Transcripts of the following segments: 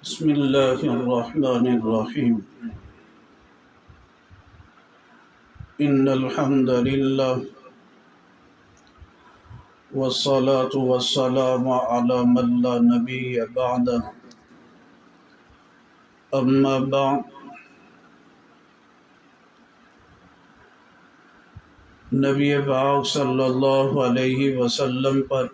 بسم اللہ الرحمن الرحیم ان الحمد للہ والصلاة والسلام علی من لا نبی بعدہ اما بعد نبی پاک صلی اللہ علیہ وسلم پر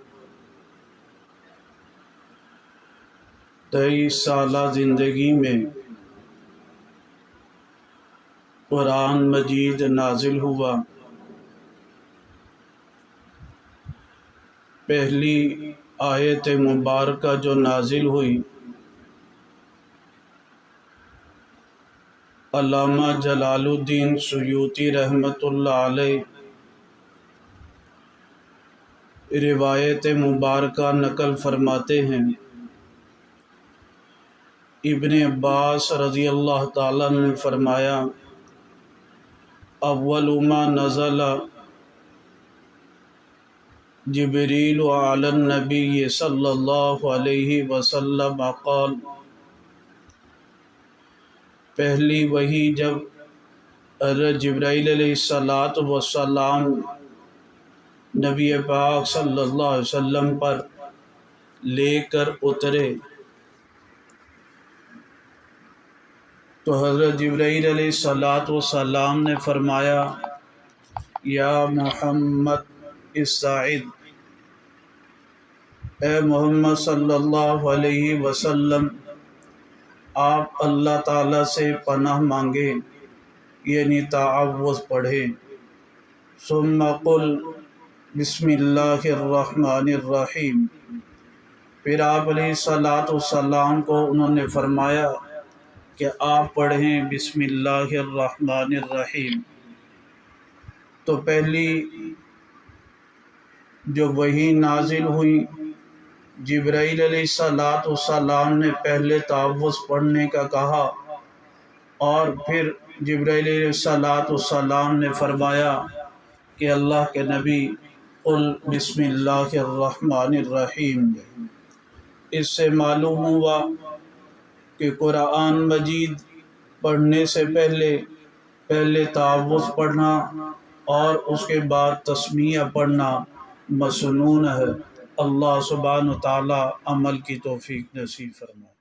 23 سالہ زندگی میں قرآن مجید نازل ہوا۔ پہلی آیت مبارکہ جو نازل ہوئی علامہ جلال الدین سیوطی رحمۃ اللہ علیہ روایت مبارکہ نقل فرماتے ہیں، ابن عباس رضی اللہ تعالیٰ نے فرمایا، اول ما نزل جبریل علی النبی صلی اللہ علیہ وسلم قال، پہلی وحی جب حضرت جبرائیل علیہ السلام نبی پاک صلی اللہ علیہ وسلم پر لے کر اترے تو حضرت جبرائیل علیہ السلام نے فرمایا، یا محمد استعذ، اے محمد صلی اللہ علیہ وسلم آپ اللہ تعالیٰ سے پناہ مانگے، یعنی تعوذ پڑھیں۔ ثم قل بسم اللہ الرحمن الرحیم، پھر آپ علیہ السلام کو انہوں نے فرمایا کہ آپ پڑھیں بسم اللہ الرحمن الرحیم۔ تو پہلی جو وحی نازل ہوئی، جبرائیل علیہ السلام نے پہلے تعوذ پڑھنے کا کہا اور پھر جبرائیل علیہ السلام نے فرمایا کہ اللہ کے نبی قل بسم اللہ الرحمن الرحیم۔ اس سے معلوم ہوا کہ قرآن مجید پڑھنے سے پہلے تعوذ پڑھنا اور اس کے بعد تسمیہ پڑھنا مسنون ہے۔ اللہ سبحانہ و تعالی عمل کی توفیق نصیب فرمائے۔